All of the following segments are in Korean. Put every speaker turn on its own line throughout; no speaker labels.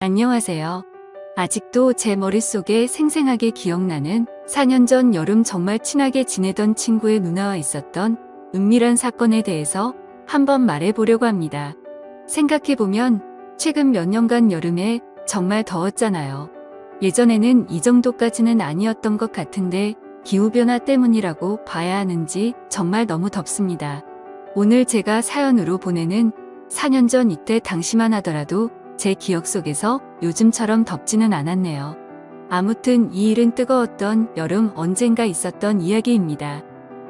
안녕하세요. 아직도 제 머릿속에 생생하게 기억나는 4년 전 여름 정말 친하게 지내던 친구의 누나와 있었던 은밀한 사건에 대해서 한번 말해보려고 합니다. 생각해보면 최근 몇 년간 여름에 정말 더웠잖아요. 예전에는 이 정도까지는 아니었던 것 같은데 기후변화 때문이라고 봐야 하는지 정말 너무 덥습니다. 오늘 제가 사연으로 보내는 4년 전 이때 당시만 하더라도 제 기억 속에서 요즘처럼 덥지는 않았네요. 아무튼 이 일은 뜨거웠던 여름 언젠가 있었던 이야기입니다.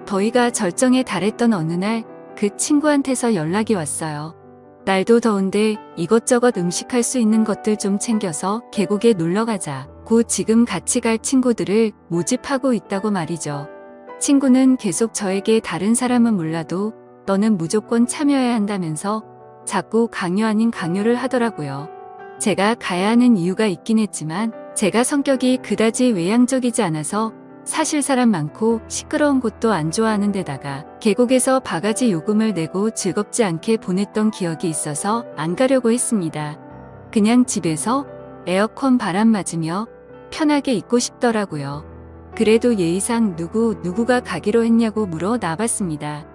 더위가 절정에 달했던 어느 날 그 친구한테서 연락이 왔어요. 날도 더운데 이것저것 음식할 수 있는 것들 좀 챙겨서 계곡에 놀러 가자고 지금 같이 갈 친구들을 모집하고 있다고 말이죠. 친구는 계속 저에게 다른 사람은 몰라도 너는 무조건 참여해야 한다면서 자꾸 강요 아닌 강요를 하더라고요. 제가 가야 하는 이유가 있긴 했지만 제가 성격이 그다지 외향적이지 않아서 사실 사람 많고 시끄러운 곳도 안 좋아하는 데다가 계곡에서 바가지 요금을 내고 즐겁지 않게 보냈던 기억이 있어서 안 가려고 했습니다. 그냥 집에서 에어컨 바람 맞으며 편하게 있고 싶더라고요. 그래도 예의상 누구가 가기로 했냐고 물어 나봤습니다.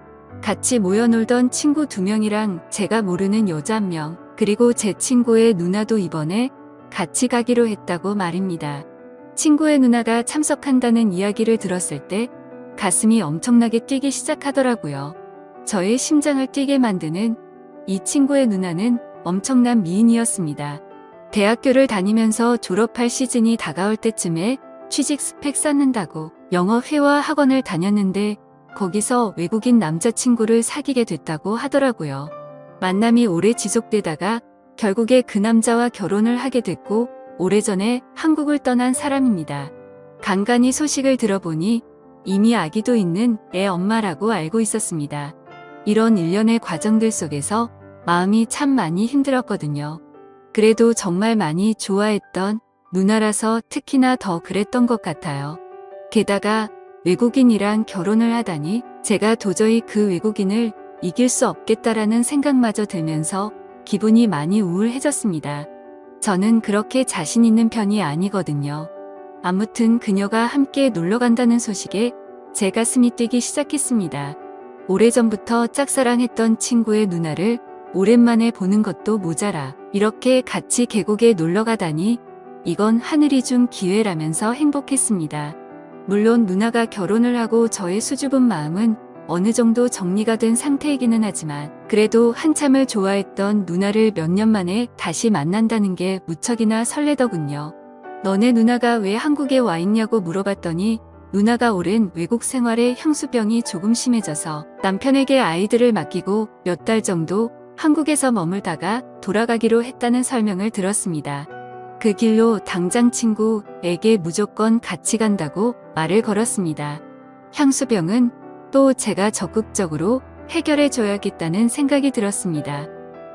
같이 모여 놀던 친구 2명이랑 제가 모르는 여자 1명, 그리고 제 친구의 누나도 이번에 같이 가기로 했다고 말입니다. 친구의 누나가 참석한다는 이야기를 들었을 때 가슴이 엄청나게 뛰기 시작하더라고요. 저의 심장을 뛰게 만드는 이 친구의 누나는 엄청난 미인이었습니다. 대학교를 다니면서 졸업할 시즌이 다가올 때쯤에 취직 스펙 쌓는다고 영어 회화 학원을 다녔는데 거기서 외국인 남자친구를 사귀게 됐다고 하더라고요. 만남이 오래 지속되다가 결국에 그 남자와 결혼을 하게 됐고 오래전에 한국을 떠난 사람입니다. 간간히 소식을 들어보니 이미 아기도 있는 애 엄마라고 알고 있었습니다. 이런 일련의 과정들 속에서 마음이 참 많이 힘들었거든요. 그래도 정말 많이 좋아했던 누나라서 특히나 더 그랬던 것 같아요. 게다가 외국인이랑 결혼을 하다니 제가 도저히 그 외국인을 이길 수 없겠다라는 생각마저 들면서 기분이 많이 우울해졌습니다. 저는 그렇게 자신 있는 편이 아니거든요. 아무튼 그녀가 함께 놀러 간다는 소식에 제 가슴이 뛰기 시작했습니다. 오래전부터 짝사랑했던 친구의 누나를 오랜만에 보는 것도 모자라 이렇게 같이 계곡에 놀러 가다니 이건 하늘이 준 기회라면서 행복했습니다. 물론 누나가 결혼을 하고 저의 수줍은 마음은 어느 정도 정리가 된 상태이기는 하지만 그래도 한참을 좋아했던 누나를 몇 년 만에 다시 만난다는 게 무척이나 설레더군요. 너네 누나가 왜 한국에 와 있냐고 물어봤더니 누나가 오랜 외국 생활에 향수병이 조금 심해져서 남편에게 아이들을 맡기고 몇 달 정도 한국에서 머물다가 돌아가기로 했다는 설명을 들었습니다. 그 길로 당장 친구에게 무조건 같이 간다고 말을 걸었습니다. 향수병은 또 제가 적극적으로 해결해줘야겠다는 생각이 들었습니다.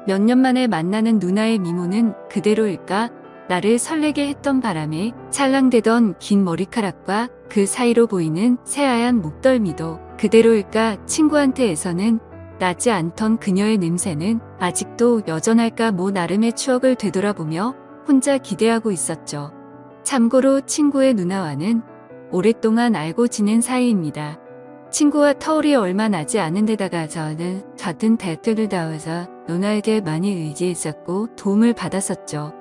몇 년 만에 만나는 누나의 미모는 그대로일까? 나를 설레게 했던 바람에 찰랑대던 긴 머리카락과 그 사이로 보이는 새하얀 목덜미도 그대로일까? 친구한테에서는 나지 않던 그녀의 냄새는 아직도 여전할까? 나름의 추억을 되돌아보며 혼자 기대하고 있었죠. 참고로 친구의 누나와는 오랫동안 알고 지낸 사이입니다. 친구와 터울이 얼마 나지 않은 데다가 저는 같은 대학교를 나와서 누나에게 많이 의지했었고 도움을 받았었죠.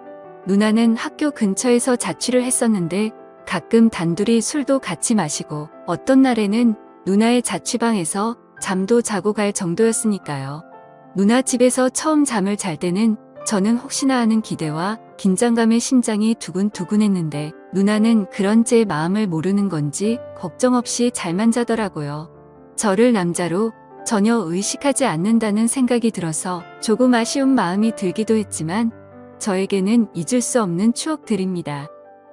누나는 학교 근처에서 자취를 했었는데 가끔 단둘이 술도 같이 마시고 어떤 날에는 누나의 자취방에서 잠도 자고 갈 정도였으니까요. 누나 집에서 처음 잠을 잘 때는 저는 혹시나 하는 기대와 긴장감에 심장이 두근두근했는데 누나는 그런 제 마음을 모르는 건지 걱정 없이 잘만 자더라고요. 저를 남자로 전혀 의식하지 않는다는 생각이 들어서 조금 아쉬운 마음이 들기도 했지만 저에게는 잊을 수 없는 추억들입니다.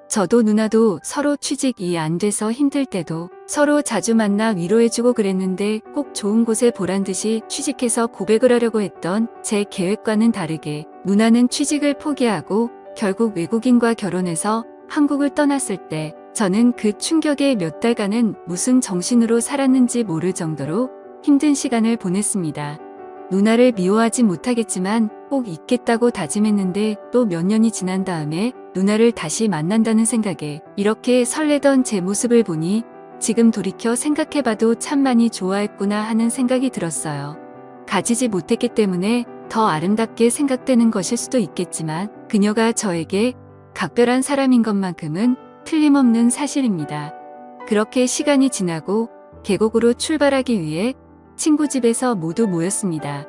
저도 누나도 서로 취직이 안 돼서 힘들 때도 서로 자주 만나 위로해주고 그랬는데 꼭 좋은 곳에 보란 듯이 취직해서 고백을 하려고 했던 제 계획과는 다르게 누나는 취직을 포기하고 결국 외국인과 결혼해서 한국을 떠났을 때 저는 그 충격에 몇 달간은 무슨 정신으로 살았는지 모를 정도로 힘든 시간을 보냈습니다. 누나를 미워하지 못하겠지만 꼭 있겠다고 다짐했는데 또 몇 년이 지난 다음에 누나를 다시 만난다는 생각에 이렇게 설레던 제 모습을 보니 지금 돌이켜 생각해봐도 참 많이 좋아했구나 하는 생각이 들었어요. 가지지 못했기 때문에 더 아름답게 생각되는 것일 수도 있겠지만 그녀가 저에게 각별한 사람인 것만큼은 틀림없는 사실입니다. 그렇게 시간이 지나고 계곡으로 출발하기 위해 친구 집에서 모두 모였습니다.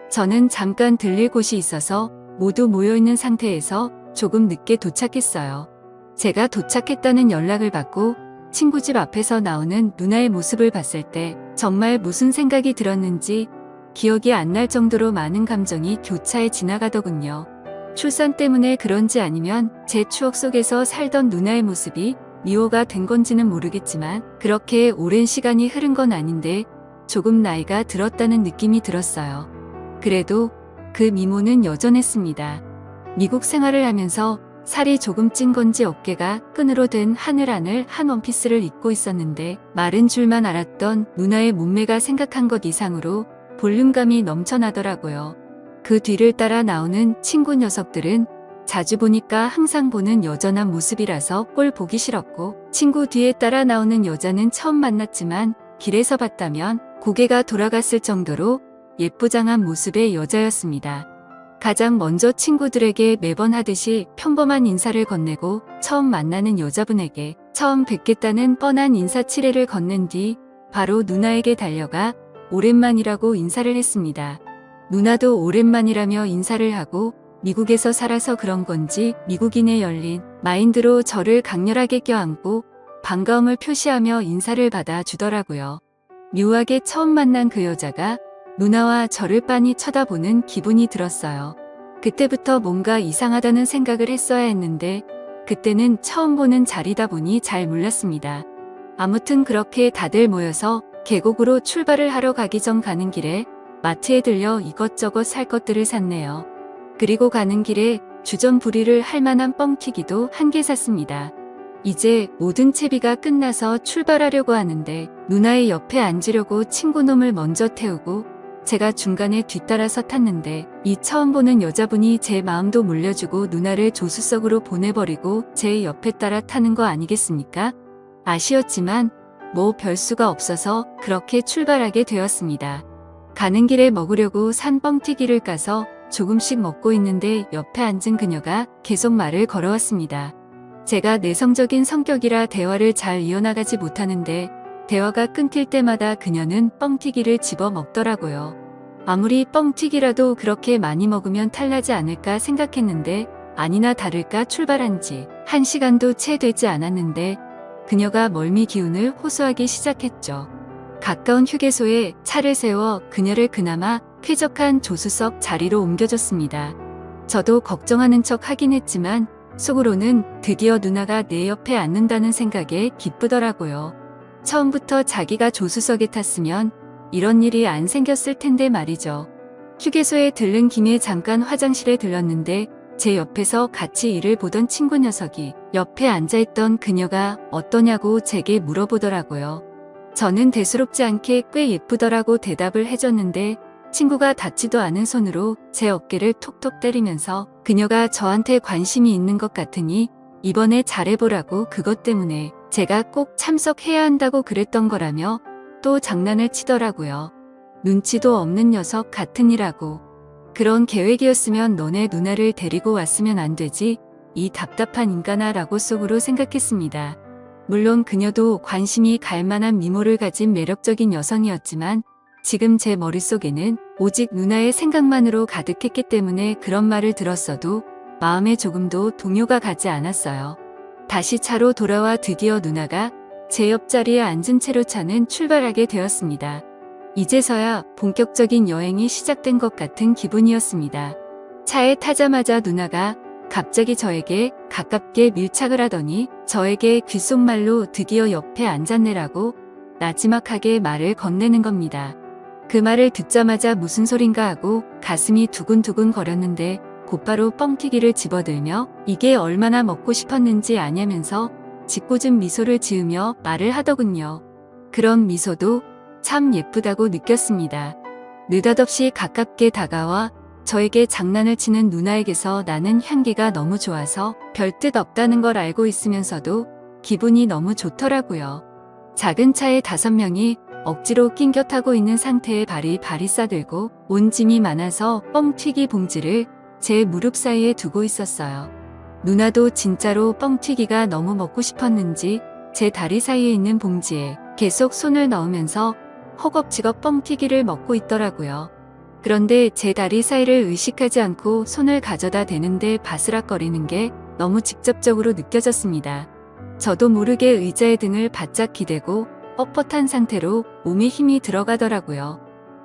저는 잠깐 들릴 곳이 있어서 모두 모여있는 상태에서 조금 늦게 도착했어요. 제가 도착했다는 연락을 받고 친구 집 앞에서 나오는 누나의 모습을 봤을 때 정말 무슨 생각이 들었는지 기억이 안 날 정도로 많은 감정이 교차해 지나가더군요. 출산 때문에 그런지 아니면 제 추억 속에서 살던 누나의 모습이 미워가 된 건지는 모르겠지만 그렇게 오랜 시간이 흐른 건 아닌데 조금 나이가 들었다는 느낌이 들었어요. 그래도 그 미모는 여전했습니다. 미국 생활을 하면서 살이 조금 찐 건지 어깨가 끈으로 된 하늘하늘 한 원피스를 입고 있었는데 마른 줄만 알았던 누나의 몸매가 생각한 것 이상으로 볼륨감이 넘쳐나더라고요. 그 뒤를 따라 나오는 친구 녀석들은 자주 보니까 항상 보는 여전한 모습이라서 꼴 보기 싫었고 친구 뒤에 따라 나오는 여자는 처음 만났지만 길에서 봤다면 고개가 돌아갔을 정도로 예쁘장한 모습의 여자였습니다. 가장 먼저 친구들에게 매번 하듯이 평범한 인사를 건네고 처음 만나는 여자분에게 처음 뵙겠다는 뻔한 인사치레를 건넨 뒤 바로 누나에게 달려가 오랜만이라고 인사를 했습니다. 누나도 오랜만이라며 인사를 하고 미국에서 살아서 그런 건지 미국인의 열린 마인드로 저를 강렬하게 껴안고 반가움을 표시하며 인사를 받아주더라고요. 묘하게 처음 만난 그 여자가 누나와 저를 빤히 쳐다보는 기분이 들었어요. 그때부터 뭔가 이상하다는 생각을 했어야 했는데 그때는 처음 보는 자리다 보니 잘 몰랐습니다. 아무튼 그렇게 다들 모여서 계곡으로 출발을 하러 가기 전 가는 길에 마트에 들려 이것저것 살 것들을 샀네요. 그리고 가는 길에 주전부리를 할 만한 뻥튀기도 한 개 샀습니다. 이제 모든 채비가 끝나서 출발하려고 하는데 누나의 옆에 앉으려고 친구놈을 먼저 태우고 제가 중간에 뒤따라서 탔는데 이 처음 보는 여자분이 제 마음도 물려주고 누나를 조수석으로 보내버리고 제 옆에 따라 타는 거 아니겠습니까? 아쉬웠지만 뭐 별수가 없어서 그렇게 출발하게 되었습니다. 가는 길에 먹으려고 산 뻥튀기를 까서 조금씩 먹고 있는데 옆에 앉은 그녀가 계속 말을 걸어왔습니다. 제가 내성적인 성격이라 대화를 잘 이어나가지 못하는데 대화가 끊길 때마다 그녀는 뻥튀기를 집어 먹더라고요. 아무리 뻥튀기라도 그렇게 많이 먹으면 탈나지 않을까 생각했는데 아니나 다를까 출발한 지 1시간도 채 되지 않았는데 그녀가 멀미 기운을 호소하기 시작했죠. 가까운 휴게소에 차를 세워 그녀를 그나마 쾌적한 조수석 자리로 옮겨줬습니다. 저도 걱정하는 척 하긴 했지만 속으로는 드디어 누나가 내 옆에 앉는다는 생각에 기쁘더라고요. 처음부터 자기가 조수석에 탔으면 이런 일이 안 생겼을 텐데 말이죠. 휴게소에 들른 김에 잠깐 화장실에 들렀는데 제 옆에서 같이 일을 보던 친구 녀석이 옆에 앉아있던 그녀가 어떠냐고 제게 물어보더라고요. 저는 대수롭지 않게 꽤 예쁘더라고 대답을 해줬는데 친구가 닿지도 않은 손으로 제 어깨를 톡톡 때리면서 그녀가 저한테 관심이 있는 것 같으니 이번에 잘해보라고 그것 때문에 제가 꼭 참석해야 한다고 그랬던 거라며 또 장난을 치더라고요. 눈치도 없는 녀석 같으니라고. 그런 계획이었으면 너네 누나를 데리고 왔으면 안 되지 이 답답한 인간아 라고 속으로 생각했습니다. 물론 그녀도 관심이 갈 만한 미모를 가진 매력적인 여성이었지만 지금 제 머릿속에는 오직 누나의 생각만으로 가득했기 때문에 그런 말을 들었어도 마음에 조금도 동요가 가지 않았어요. 다시 차로 돌아와 드디어 누나가 제 옆자리에 앉은 채로 차는 출발하게 되었습니다. 이제서야 본격적인 여행이 시작된 것 같은 기분이었습니다. 차에 타자마자 누나가 갑자기 저에게 가깝게 밀착을 하더니 저에게 귓속말로 드디어 옆에 앉았네라고 나지막하게 말을 건네는 겁니다. 그 말을 듣자마자 무슨 소린가 하고 가슴이 두근두근 거렸는데 곧바로 뻥튀기를 집어들며 이게 얼마나 먹고 싶었는지 아냐면서 짓궂은 미소를 지으며 말을 하더군요. 그런 미소도 참 예쁘다고 느꼈습니다. 느닷없이 가깝게 다가와 저에게 장난을 치는 누나에게서 나는 향기가 너무 좋아서 별뜻 없다는 걸 알고 있으면서도 기분이 너무 좋더라고요. 작은 차에 5명이 억지로 낑겨 타고 있는 상태에 발이 싸들고 온 짐이 많아서 뻥튀기 봉지를 제 무릎 사이에 두고 있었어요. 누나도 진짜로 뻥튀기가 너무 먹고 싶었는지 제 다리 사이에 있는 봉지에 계속 손을 넣으면서 허겁지겁 뻥튀기를 먹고 있더라고요. 그런데 제 다리 사이를 의식하지 않고 손을 가져다 대는데 바스락거리는 게 너무 직접적으로 느껴졌습니다. 저도 모르게 의자의 등을 바짝 기대고 뻣뻣한 상태로 몸에 힘이 들어가더라고요.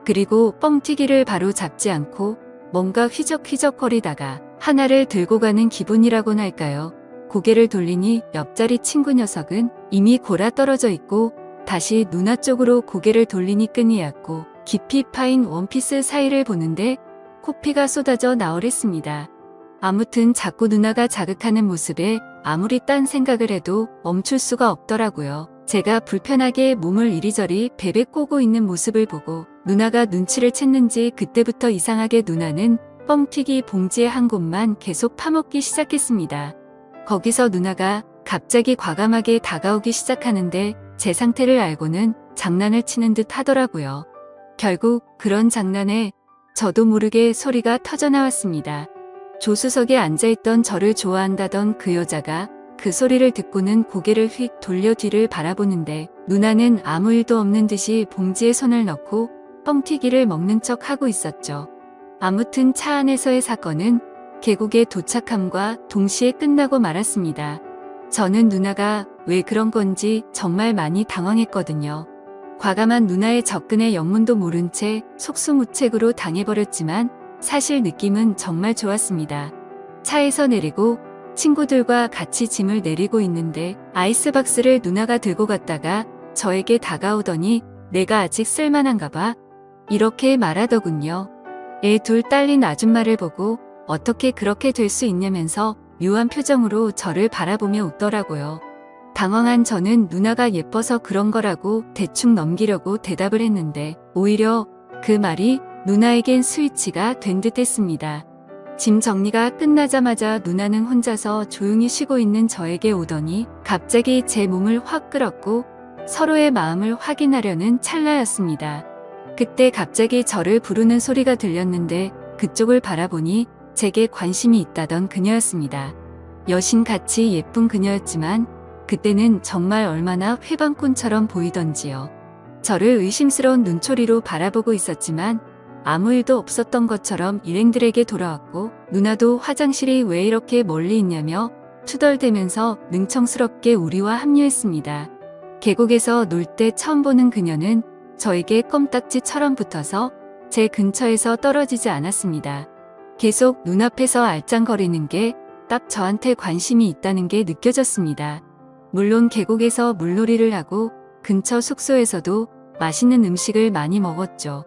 그리고 뻥튀기를 바로 잡지 않고 뭔가 휘적휘적거리다가 하나를 들고 가는 기분이라고나 할까요? 고개를 돌리니 옆자리 친구 녀석은 이미 골아 떨어져 있고 다시 누나 쪽으로 고개를 돌리니 끈이 얕고 깊이 파인 원피스 사이를 보는데 코피가 쏟아져 나오랬습니다. 아무튼 자꾸 누나가 자극하는 모습에 아무리 딴 생각을 해도 멈출 수가 없더라고요. 제가 불편하게 몸을 이리저리 베베 꼬고 있는 모습을 보고 누나가 눈치를 챘는지 그때부터 이상하게 누나는 뻥튀기 봉지의 한 곳만 계속 파먹기 시작했습니다. 거기서 누나가 갑자기 과감하게 다가오기 시작하는데 제 상태를 알고는 장난을 치는 듯 하더라고요. 결국 그런 장난에 저도 모르게 소리가 터져나왔습니다. 조수석에 앉아있던 저를 좋아한다던 그 여자가 그 소리를 듣고는 고개를 휙 돌려 뒤를 바라보는데 누나는 아무 일도 없는 듯이 봉지에 손을 넣고 뻥튀기를 먹는 척 하고 있었죠. 아무튼 차 안에서의 사건은 계곡에 도착함과 동시에 끝나고 말았습니다. 저는 누나가 왜 그런 건지 정말 많이 당황했거든요. 과감한 누나의 접근에 영문도 모른 채 속수무책으로 당해버렸지만 사실 느낌은 정말 좋았습니다. 차에서 내리고 친구들과 같이 짐을 내리고 있는데 아이스박스를 누나가 들고 갔다가 저에게 다가오더니 내가 아직 쓸만한가 봐. 이렇게 말하더군요. 애 둘 딸린 아줌마를 보고 어떻게 그렇게 될 수 있냐면서 묘한 표정으로 저를 바라보며 웃더라고요. 당황한 저는 누나가 예뻐서 그런 거라고 대충 넘기려고 대답을 했는데 오히려 그 말이 누나에겐 스위치가 된 듯 했습니다. 짐 정리가 끝나자마자 누나는 혼자서 조용히 쉬고 있는 저에게 오더니 갑자기 제 몸을 확 끌었고 서로의 마음을 확인하려는 찰나였습니다. 그때 갑자기 저를 부르는 소리가 들렸는데 그쪽을 바라보니 제게 관심이 있다던 그녀였습니다. 여신같이 예쁜 그녀였지만 그때는 정말 얼마나 회방꾼처럼 보이던지요. 저를 의심스러운 눈초리로 바라보고 있었지만 아무 일도 없었던 것처럼 일행들에게 돌아왔고 누나도 화장실이 왜 이렇게 멀리 있냐며 투덜대면서 능청스럽게 우리와 합류했습니다. 계곡에서 놀 때 처음 보는 그녀는 저에게 껌딱지처럼 붙어서 제 근처에서 떨어지지 않았습니다. 계속 눈앞에서 알짱거리는 게 딱 저한테 관심이 있다는 게 느껴졌습니다. 물론 계곡에서 물놀이를 하고 근처 숙소에서도 맛있는 음식을 많이 먹었죠.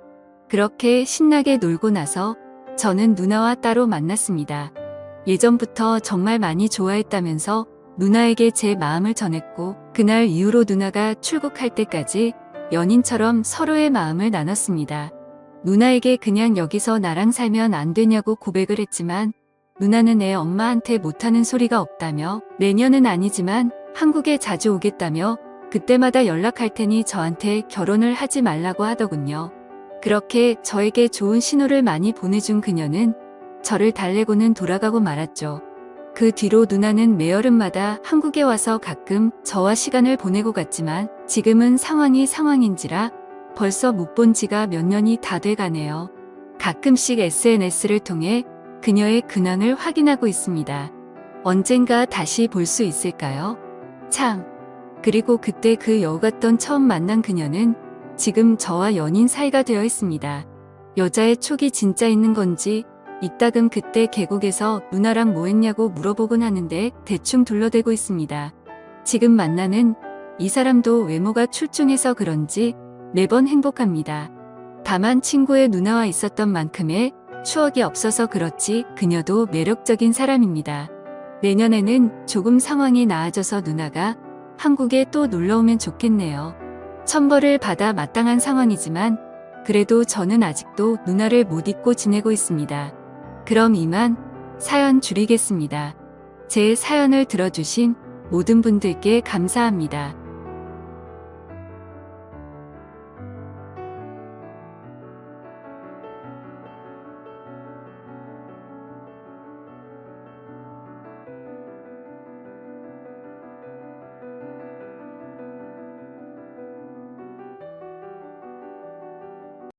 그렇게 신나게 놀고 나서 저는 누나와 따로 만났습니다. 예전부터 정말 많이 좋아했다면서 누나에게 제 마음을 전했고 그날 이후로 누나가 출국할 때까지 연인처럼 서로의 마음을 나눴습니다. 누나에게 그냥 여기서 나랑 살면 안 되냐고 고백을 했지만 누나는 애 엄마한테 못하는 소리가 없다며 내년은 아니지만 한국에 자주 오겠다며 그때마다 연락할 테니 저한테 결혼을 하지 말라고 하더군요. 그렇게 저에게 좋은 신호를 많이 보내준 그녀는 저를 달래고는 돌아가고 말았죠. 그 뒤로 누나는 매여름마다 한국에 와서 가끔 저와 시간을 보내고 갔지만 지금은 상황이 상황인지라 벌써 못 본 지가 몇 년이 다 돼가네요. 가끔씩 SNS를 통해 그녀의 근황을 확인하고 있습니다. 언젠가 다시 볼 수 있을까요? 참. 그리고 그때 그 여우 같던 처음 만난 그녀는 지금 저와 연인 사이가 되어 있습니다. 여자의 촉이 진짜 있는 건지 이따금 그때 계곡에서 누나랑 뭐 했냐고 물어보곤 하는데 대충 둘러대고 있습니다. 지금 만나는 이 사람도 외모가 출중해서 그런지 매번 행복합니다. 다만 친구의 누나와 있었던 만큼의 추억이 없어서 그렇지 그녀도 매력적인 사람입니다. 내년에는 조금 상황이 나아져서 누나가 한국에 또 놀러오면 좋겠네요. 천벌을 받아 마땅한 상황이지만 그래도 저는 아직도 누나를 못 잊고 지내고 있습니다. 그럼 이만 사연 줄이겠습니다. 제 사연을 들어주신 모든 분들께 감사합니다.